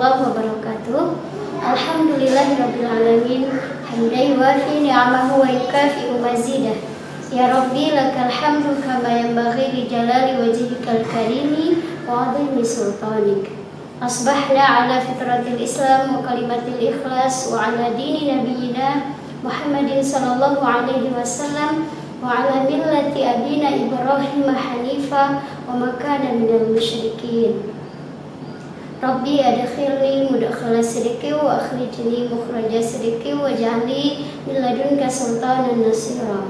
warahmatullahi wabarakatuh. Alhamdulillahirabbil alamin, hamdan yuwafi ni'amahu wa yukafi'u mazidah. Ya Rabbi lakal hamdu kama yanbaghi li jalali wajhikal karimi wa 'azimi sultanik. Asbahna ala fitratil Islam wa kalimatil ikhlas wa ala dini nabiyyina Muhammadin sallallahu alaihi wasallam wa ala millati abina Ibrahim hanifa wa ma kana minal musyrikin. Rabbi adkhilni mudkhala sidqi wa akhrijni mukhraja sidqi waj'alni min ladunka sultanan nasira.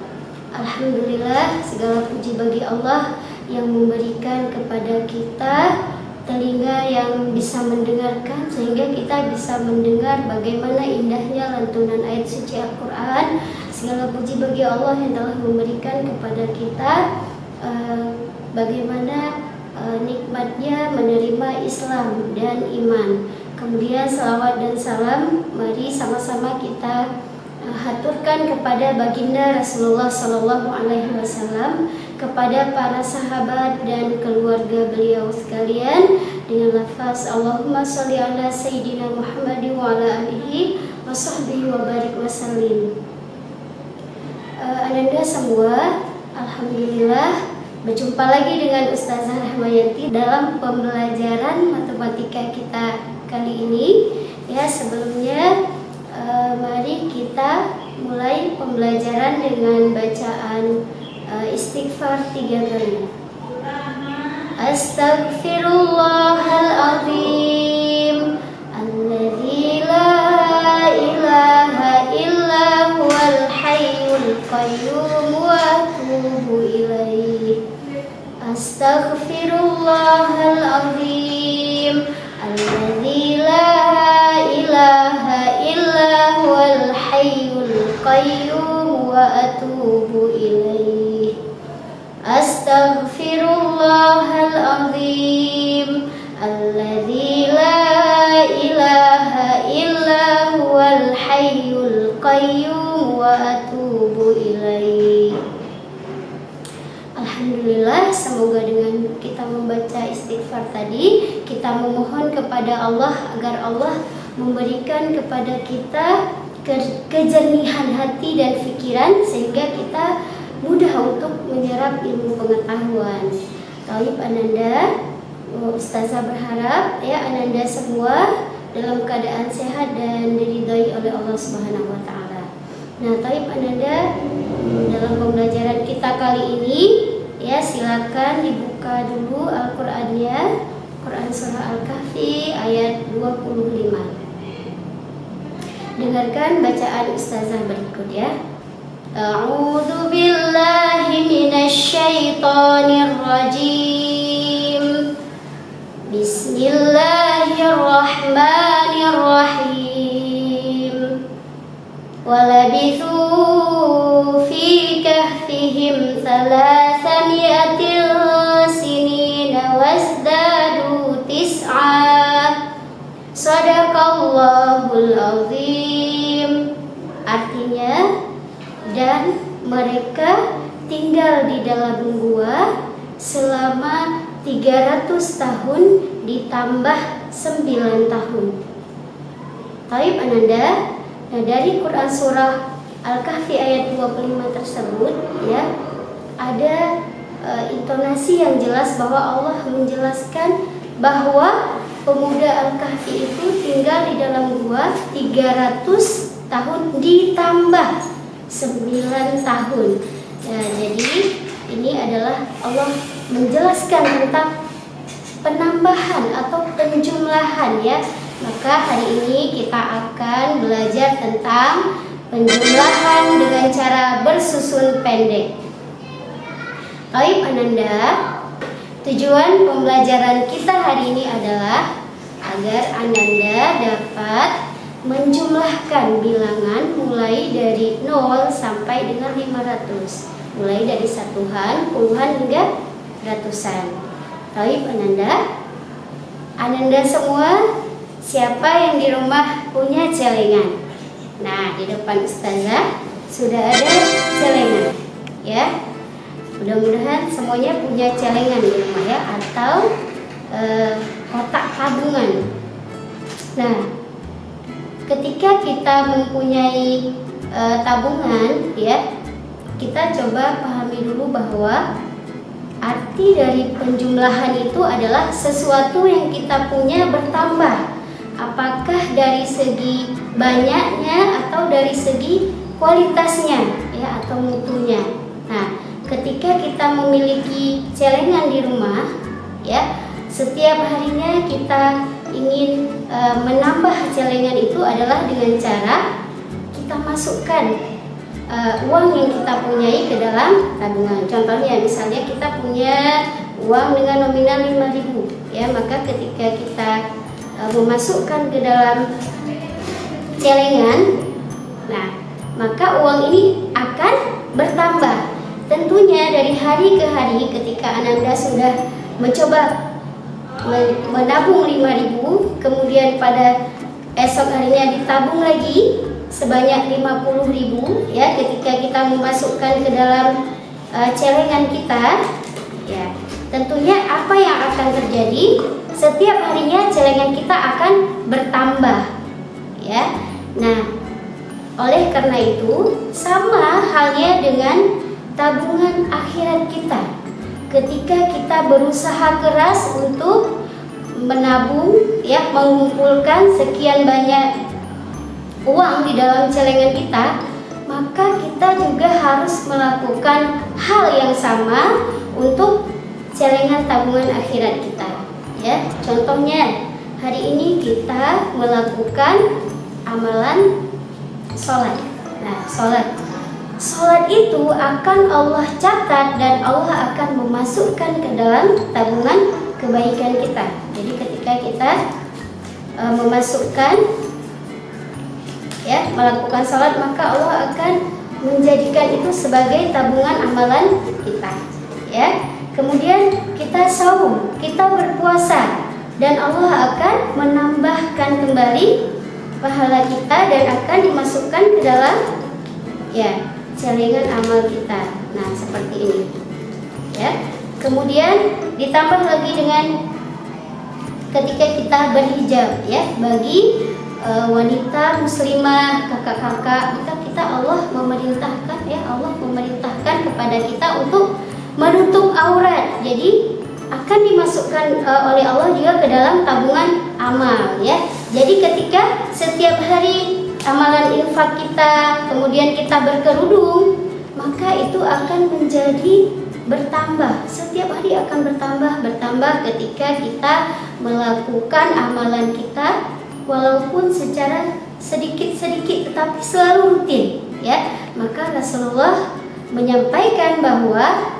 Alhamdulillah, segala puji bagi Allah yang memberikan kepada kita telinga yang bisa mendengarkan sehingga kita bisa mendengar bagaimana indahnya lantunan ayat suci Al-Quran. Segala puji bagi Allah yang telah memberikan kepada kita bagaimana nikmatnya menerima Islam dan iman. Kemudian salawat dan salam mari sama-sama kita haturkan kepada baginda Rasulullah Sallallahu Alaihi Wasallam, kepada para sahabat dan keluarga beliau sekalian dengan lafaz Allahumma sholli ala Sayyidina Muhammad wa ala alihi wa sahbihi wa barik wa sallim. Ananda semua, alhamdulillah berjumpa lagi dengan Ustazah Rahmayanti dalam pembelajaran matematika kita kali ini. Ya, sebelumnya mari kita mulai pembelajaran dengan bacaan istighfar 3 kali. Astaghfirullahaladzim alladzi la ilaha illa huwal hayyul qayyum wa atubu ilaih. Astaghfirullahaladzim alladzi la ilaha illa huwal hayyul qayyum wa atubu ilaih. Astaghfirullahaladzim alladzi la ilaha illa huwal hayyul qayyum wa atubu ilaih. Alhamdulillah, semoga dengan kita membaca istighfar tadi, kita memohon kepada Allah agar Allah memberikan kepada kita kejernihan hati dan pikiran sehingga kita mudah untuk menyerap ilmu pengetahuan. Taib Ananda, Ustazah berharap ya Ananda semua dalam keadaan sehat dan diridhai oleh Allah Subhanahu wa taala. Nah, Taib Ananda, dalam pembelajaran kita kali ini ya silakan dibuka dulu Al-Qur'annya, Quran surah Al-Kahfi ayat 25. Dengarkan bacaan Ustazah berikut ya. A'udzu billahi minasy syaithanir rajim. Bismillahirrahmanirrahim. Walabithu fi kahfihim 300 sinina wasdadu tis'a. Shadaqallahul azim. Artinya, dan mereka tinggal di dalam gua selama 300 tahun ditambah 9 tahun. Taib Ananda, nah dari Quran surah Al-Kahfi ayat 25 tersebut ya ada intonasi yang jelas bahwa Allah menjelaskan bahwa pemuda Al-Kahfi itu tinggal di dalam gua 300 tahun ditambah 9 tahun. Nah, jadi ini adalah Allah menjelaskan tentang penambahan atau penjumlahan ya. Maka hari ini kita akan belajar tentang penjumlahan dengan cara bersusun pendek. Taib Ananda, tujuan pembelajaran kita hari ini adalah agar Ananda dapat menjumlahkan bilangan mulai dari 0 sampai dengan 500. Mulai dari satuan, puluhan hingga ratusan. Taib Ananda, Ananda semua, siapa yang di rumah punya celengan? Nah, di depan Ustazah sudah ada celengan ya. Mudah-mudahan semuanya punya celengan di rumah ya, atau kotak tabungan. Nah, ketika kita mempunyai tabungan, ya, kita coba pahami dulu bahwa arti dari penjumlahan itu adalah sesuatu yang kita punya bertambah. Apakah dari segi banyaknya atau dari segi kualitasnya, ya, atau mutunya. Nah, ketika kita memiliki celengan di rumah, ya, setiap harinya kita ingin menambah celengan itu adalah dengan cara kita masukkan uang yang kita punyai ke dalam tabungan. Contohnya, misalnya kita punya uang dengan nominal 5.000, ya, maka ketika kita memasukkan ke dalam celengan, nah, maka uang ini akan bertambah. Tentunya dari hari ke hari ketika Ananda sudah mencoba menabung 5.000, kemudian pada esok harinya ditabung lagi sebanyak 50.000, ya, ketika kita memasukkan ke dalam celengan kita, ya, tentunya apa yang akan terjadi? Setiap harinya celengan kita akan bertambah, ya. Nah, oleh karena itu sama halnya dengan tabungan akhirat kita. Ketika kita berusaha keras untuk menabung, ya, mengumpulkan sekian banyak uang di dalam celengan kita, maka kita juga harus melakukan hal yang sama untuk celengan tabungan akhirat kita, ya. Contohnya, hari ini kita melakukan amalan sholat. Nah, sholat itu akan Allah catat dan Allah akan memasukkan ke dalam tabungan kebaikan kita. Jadi ketika kita memasukkan, ya, melakukan sholat, maka Allah akan menjadikan itu sebagai tabungan amalan kita, ya. Kemudian kita saum, kita berpuasa, dan Allah akan menambahkan kembali pahala kita dan akan dimasukkan ke dalam, ya, celengan amal kita. Nah, seperti ini, ya. Kemudian ditambah lagi dengan ketika kita berhijab, ya, bagi wanita muslimah, kakak-kakak, maka kita Allah memerintahkan, ya, Allah memerintahkan kepada kita untuk menutup aurat. Jadi akan dimasukkan oleh Allah juga ke dalam tabungan amal, ya. Jadi ketika setiap hari amalan infak kita, kemudian kita berkerudung, maka itu akan menjadi bertambah. Setiap hari akan bertambah ketika kita melakukan amalan kita, walaupun secara sedikit-sedikit tetapi selalu rutin, ya. Maka Rasulullah menyampaikan bahwa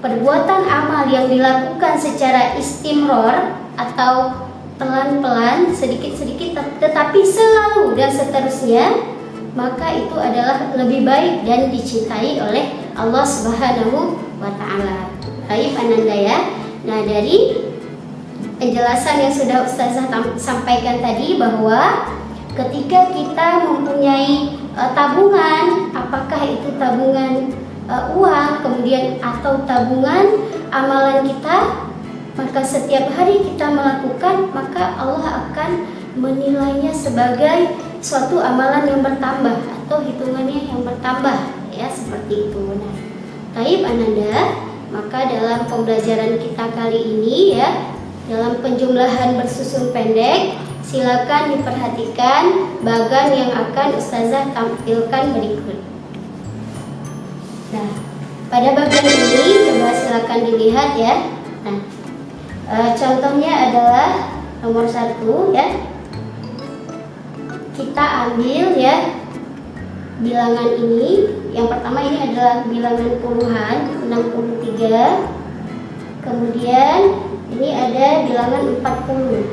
perbuatan amal yang dilakukan secara istimror atau pelan-pelan, sedikit-sedikit tetapi selalu dan seterusnya, maka itu adalah lebih baik dan dicintai oleh Allah Subhanahu wa Ta'ala. Baik Ananda, ya. Nah, dari penjelasan yang sudah Ustazah sampaikan tadi, bahwa ketika kita mempunyai tabungan, apakah itu tabungan uang, kemudian atau tabungan amalan kita, maka setiap hari kita melakukan, maka Allah akan menilainya sebagai suatu amalan yang bertambah atau hitungannya yang bertambah, ya, seperti itu. Nah, baik Ananda, maka dalam pembelajaran kita kali ini, ya, dalam penjumlahan bersusun pendek, silakan diperhatikan bagan yang akan Ustazah tampilkan berikut. Nah, pada bagian ini coba silakan dilihat, ya. Nah, contohnya adalah nomor 1, ya. Kita ambil, ya, bilangan ini. Yang pertama ini adalah bilangan puluhan, 63. Kemudian ini ada bilangan 40,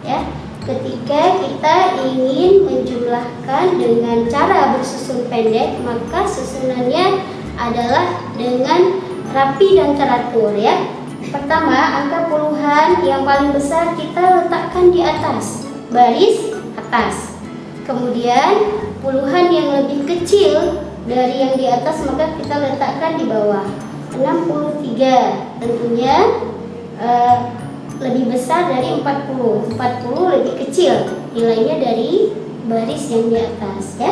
ya. Ketika kita ingin menjumlahkan dengan cara bersusun pendek, maka susunannya adalah dengan rapi dan teratur, ya. Pertama, angka puluhan yang paling besar kita letakkan di atas, baris atas. Kemudian puluhan yang lebih kecil dari yang di atas maka kita letakkan di bawah. 63 tentunya lebih besar dari 40. 40 lebih kecil nilainya dari baris yang di atas ya.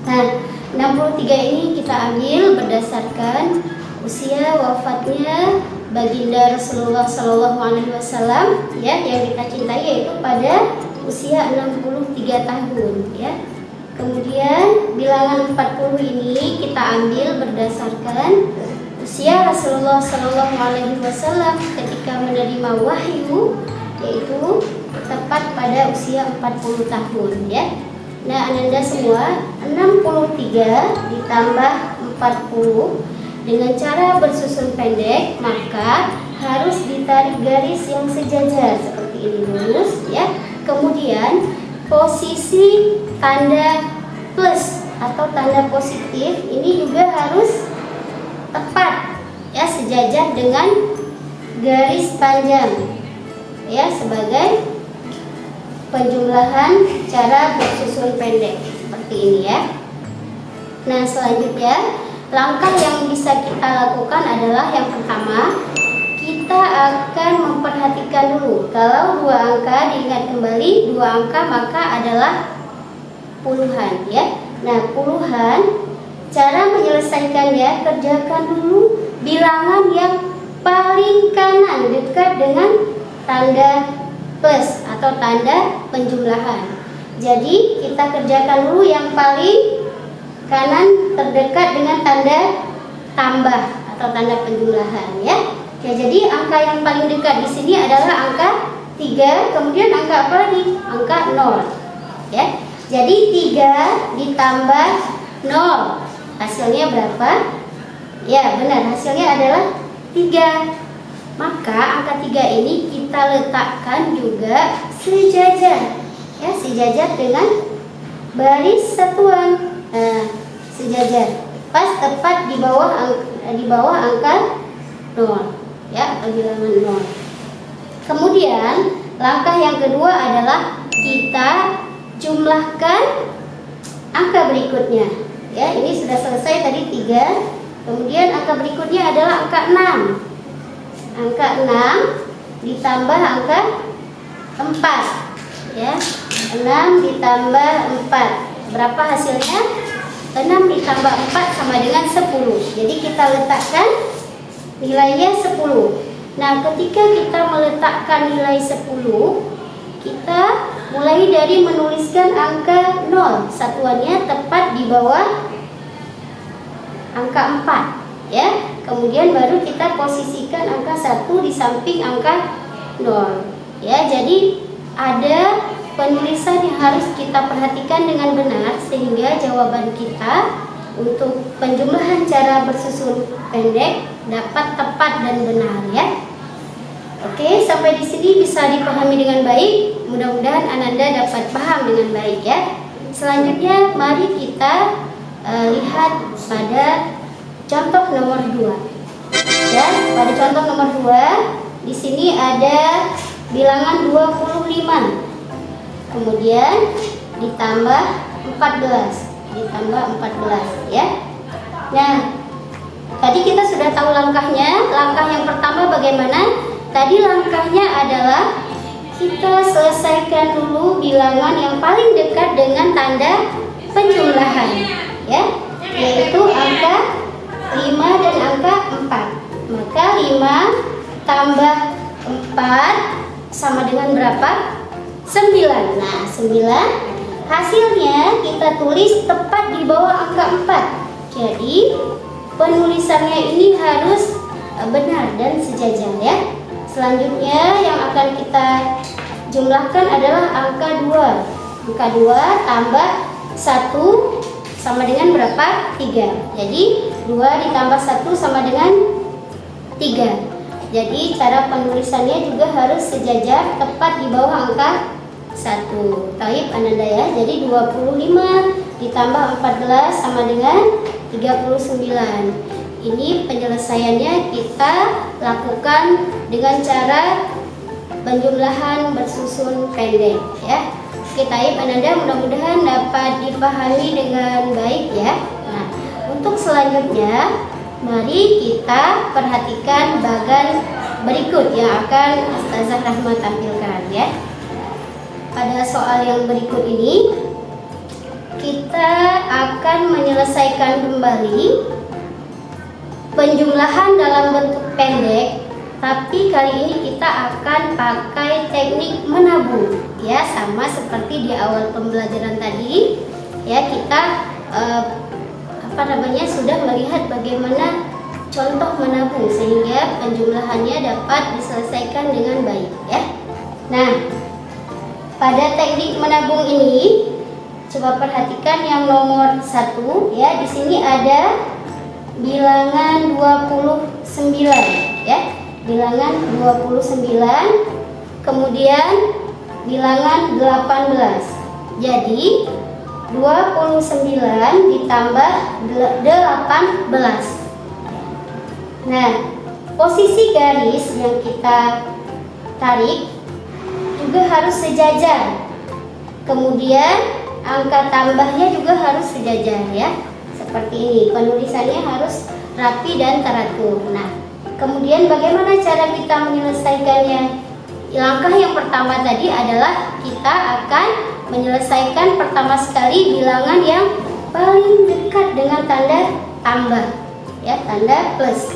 Nah, 63 ini kita ambil berdasarkan usia wafatnya baginda Rasulullah Shallallahu Alaihi Wasallam ya, yang kita cintai, yaitu pada usia 63 tahun ya. Kemudian bilangan 40 ini kita ambil berdasarkan usia Rasulullah Shallallahu Alaihi Wasallam ketika menerima wahyu, yaitu tepat pada usia 40 tahun ya. Nah, Ananda semua, 63 ditambah 40 dengan cara bersusun pendek, maka harus ditarik garis yang sejajar seperti ini lurus ya. Kemudian posisi tanda plus atau tanda positif ini juga harus tepat ya, sejajar dengan garis panjang ya, sebagai penjumlahan cara bersusun pendek seperti ini ya. Nah, selanjutnya langkah yang bisa kita lakukan adalah yang pertama, kita akan memperhatikan dulu kalau dua angka diingat kembali, dua angka maka adalah puluhan ya. Nah, puluhan, cara menyelesaikannya, kerjakan dulu bilangan yang paling kanan dekat dengan tanda plus atau tanda penjumlahan. Jadi kita kerjakan dulu yang paling kanan terdekat dengan tanda tambah atau tanda penjumlahan ya. Ya, jadi angka yang paling dekat di sini adalah angka 3, kemudian angka apa lagi? Angka 0 ya. Jadi 3 ditambah 0 hasilnya berapa? Ya, benar, hasilnya adalah 3. Maka angka 3 ini kita letakkan juga sejajar ya, sejajar dengan baris satuan. Nah, sejajar pas tepat di bawah angka 0 ya, atau bilangan 0. Kemudian langkah yang kedua adalah kita jumlahkan angka berikutnya ya. Ini sudah selesai tadi 3. Kemudian angka berikutnya adalah angka 6. Angka 6 ditambah angka 4 ya. 6 ditambah 4 berapa hasilnya? 6 ditambah 4 sama dengan 10. Jadi kita letakkan nilainya 10. Nah, ketika kita meletakkan nilai 10, kita mulai dari menuliskan angka 0 satuannya tepat di bawah angka 4 ya. Kemudian baru kita posisikan angka 1 di samping angka 0 ya. Jadi ada penulisan yang harus kita perhatikan dengan benar sehingga jawaban kita untuk penjumlahan cara bersusun pendek dapat tepat dan benar ya. Oke, sampai di sini bisa dipahami dengan baik. Mudah-mudahan Ananda dapat paham dengan baik ya. Selanjutnya mari kita lihat pada contoh nomor 2. Ya, pada contoh nomor 2 di sini ada bilangan 25. Kemudian ditambah 14 ya. Nah, tadi kita sudah tahu langkahnya. Langkah yang pertama bagaimana? Tadi langkahnya adalah kita selesaikan dulu bilangan yang paling dekat dengan tanda penjumlahan ya, yaitu angka 5 dan angka 4. Maka 5 tambah 4 sama dengan berapa? 9. Nah, 9 hasilnya kita tulis tepat di bawah angka 4. Jadi penulisannya ini harus benar dan sejajar ya. Selanjutnya yang akan kita jumlahkan adalah angka 2. Angka 2 tambah 1 sama dengan berapa? 3. Jadi 2 ditambah 1 sama dengan 3. Jadi cara penulisannya juga harus sejajar tepat di bawah angka 1. Taib Ananda ya. Jadi 25 ditambah 14 sama dengan 39. Ini penyelesaiannya kita lakukan dengan cara penjumlahan bersusun pendek ya. Oke, Taib Ananda, mudah-mudahan dapat dipahami dengan baik ya. Nah, untuk selanjutnya mari kita perhatikan bagan berikut yang akan Ustazah Rahma tampilkan ya. Pada soal yang berikut ini kita akan menyelesaikan kembali penjumlahan dalam bentuk pendek, tapi kali ini kita akan pakai teknik menabung ya, sama seperti di awal pembelajaran tadi ya. Kita sudah melihat bagaimana contoh menabung sehingga penjumlahannya dapat diselesaikan dengan baik ya. Nah, pada teknik menabung ini coba perhatikan yang nomor 1 ya. Di sini ada bilangan 29 ya. Bilangan 29, kemudian bilangan 18. Jadi 29 ditambah 18. Nah, posisi garis yang kita tarik juga harus sejajar. Kemudian angka tambahnya juga harus sejajar ya. Seperti ini, penulisannya harus rapi dan teratur. Nah, kemudian bagaimana cara kita menyelesaikannya? Langkah yang pertama tadi adalah kita akan menyelesaikan pertama sekali bilangan yang paling dekat dengan tanda tambah ya, tanda plus,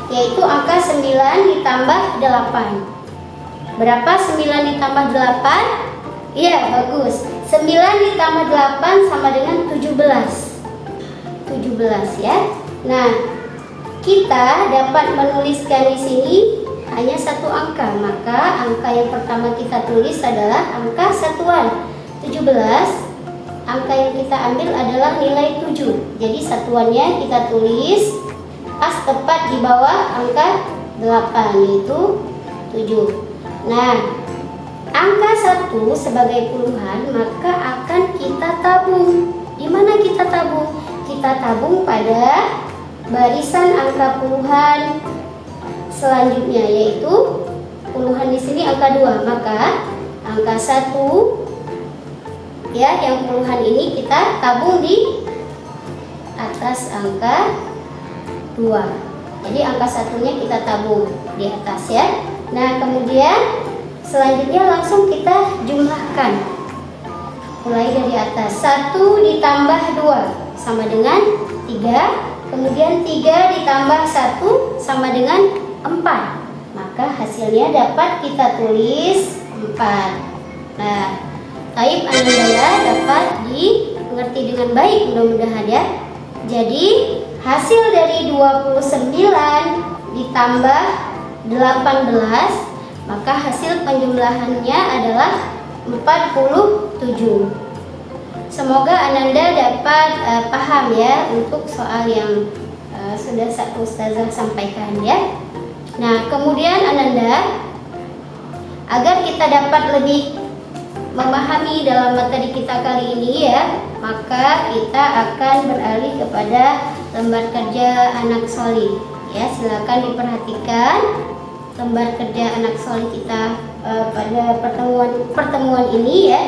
yaitu angka 9 ditambah 8. Berapa 9 ditambah 8? Iya, bagus. 9 ditambah 8 sama dengan 17 ya. Nah, kita dapat menuliskan di sini hanya satu angka, maka angka yang pertama kita tulis adalah angka satuan 17. Angka yang kita ambil adalah nilai 7. Jadi satuannya kita tulis pas tepat di bawah angka 8, yaitu 7. Nah, angka 1 sebagai puluhan maka akan kita tabung. Di mana kita tabung? Kita tabung pada barisan angka puluhan selanjutnya, yaitu puluhan di sini angka 2. Maka angka 1 ya, yang puluhan ini kita tabung di atas angka 2. Jadi angka satunya kita tabung di atas ya. Nah, kemudian selanjutnya langsung kita jumlahkan. Mulai dari atas, 1 ditambah 2 sama dengan 3. Kemudian 3 ditambah 1 sama dengan 4. Maka hasilnya dapat kita tulis 4. Nah, Taib Anandaya dapat dimengerti dengan baik mudah-mudahan ya. Jadi hasil dari 29 ditambah 18, maka hasil penjumlahannya adalah 47. Semoga Ananda dapat paham ya untuk soal yang sudah Ustazah sampaikan ya. Nah, kemudian Ananda, agar kita dapat lebih memahami dalam materi kita kali ini ya, maka kita akan beralih kepada lembar kerja anak solih ya. Silakan diperhatikan lembar kerja anak solih kita pada pertemuan ini ya.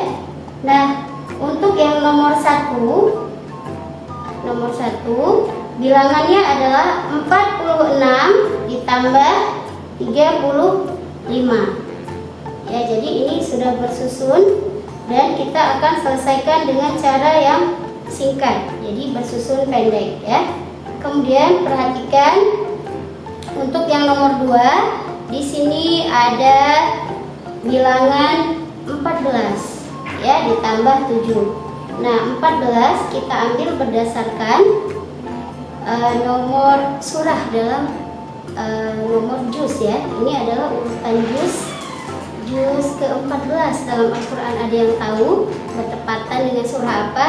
Nah, untuk yang nomor 1 bilangannya adalah 46 ditambah 35. Ya, jadi ini sudah bersusun dan kita akan selesaikan dengan cara yang singkat. Jadi bersusun pendek ya. Kemudian perhatikan untuk yang nomor 2, di sini ada bilangan 14 ya ditambah 7. Nah, 14 kita ambil berdasarkan nomor surah dalam nomor juz ya. Ini adalah urutan juz ke-14 dalam Al-Quran. Ada yang tahu bertepatan dengan surah apa?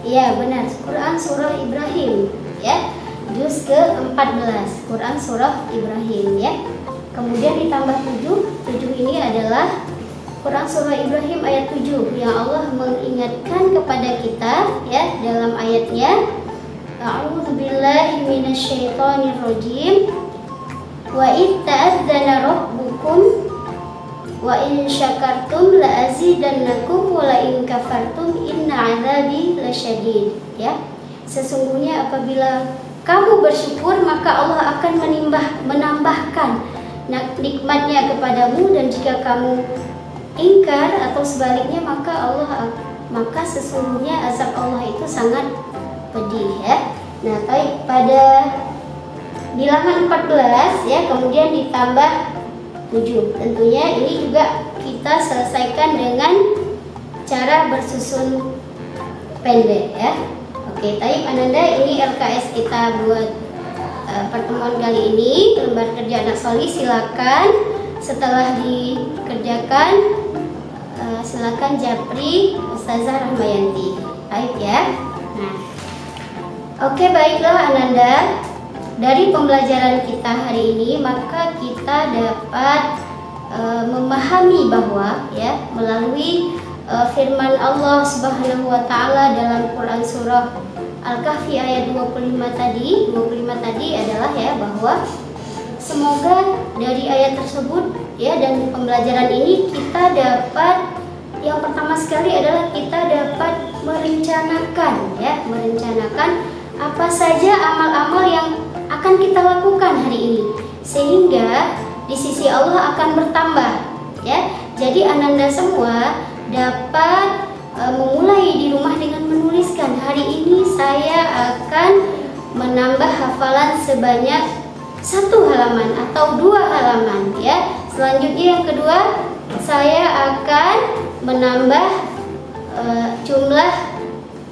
Ya, benar, Quran surah Ibrahim ya. Juz ke-14 Quran surah Ibrahim ya. Kemudian ditambah 7 ini adalah Quran surah Ibrahim ayat 7 yang Allah mengingatkan kepada kita ya dalam ayatnya, A'udzubillahi minasyaitonirrajim, wa id ta'adzana rabbukum wa in syakartum la azidannakum wa la in kafartum inna azabi lasyadid ya. Sesungguhnya apabila kamu bersyukur maka Allah akan menambahkan nikmatnya kepadamu, dan jika kamu ingkar atau sebaliknya maka sesungguhnya azab Allah itu sangat pedih ya. Nah, pada bilangan 14 ya, kemudian ditambah 7. Tentunya ini juga kita selesaikan dengan cara bersusun pendek ya. Oke, taib Ananda, ini LKS kita buat pertemuan kali ini. Lembar kerja anak solih, silakan setelah dikerjakan silakan japri Ustazah Rahmayanti. Baik ya. Nah, oke, baiklah Ananda. Dari pembelajaran kita hari ini maka kita dapat memahami bahwa ya, melalui firman Allah Subhanahu wa taala dalam Quran surah Al-Kahfi ayat 25 tadi adalah ya, bahwa semoga dari ayat tersebut ya dan pembelajaran ini kita dapat, yang pertama sekali adalah kita dapat merencanakan apa saja amal-amal yang akan kita lakukan hari ini, sehingga di sisi Allah akan bertambah ya. Jadi Ananda semua dapat memulai di rumah dengan menuliskan, hari ini saya akan menambah hafalan sebanyak 1 halaman atau 2 halaman ya. Selanjutnya yang kedua, saya akan menambah jumlah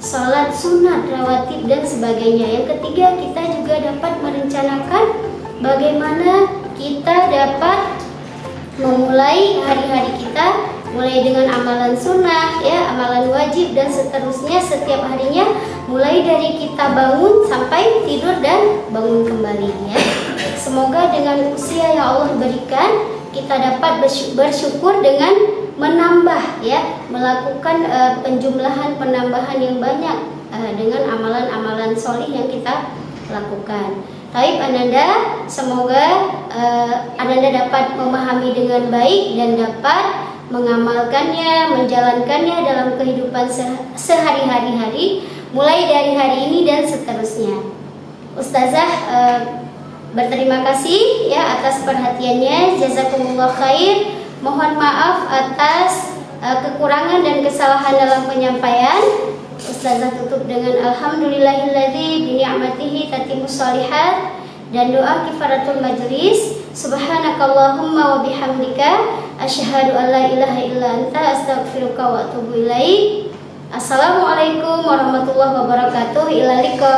sholat sunat, rawatib dan sebagainya. Yang ketiga, kita juga dapat merencanakan bagaimana kita dapat memulai hari-hari kita, mulai dengan amalan sunnah ya, amalan wajib dan seterusnya setiap harinya, mulai dari kita bangun sampai tidur dan bangun kembali ya. Semoga dengan usia yang Allah berikan kita dapat bersyukur dengan menambah ya, melakukan penambahan yang banyak dengan amalan-amalan solih yang kita lakukan. Taib Ananda, semoga Ananda dapat memahami dengan baik dan dapat mengamalkannya, menjalankannya dalam kehidupan sehari-hari, mulai dari hari ini dan seterusnya. Ustazah berterima kasih ya atas perhatiannya. Jazakumullah khair. Mohon maaf atas kekurangan dan kesalahan dalam penyampaian. Ustazah tutup dengan alhamdulillahilladzi bi ni'matihi tatimmus shalihat dan doa kifaratul majlis. Subhanakallahumma wa bihamdika asyhadu an la ilaha illa anta astaghfiruka wa atubu ilaik. Assalamualaikum warahmatullahi wabarakatuh. Ila liqa.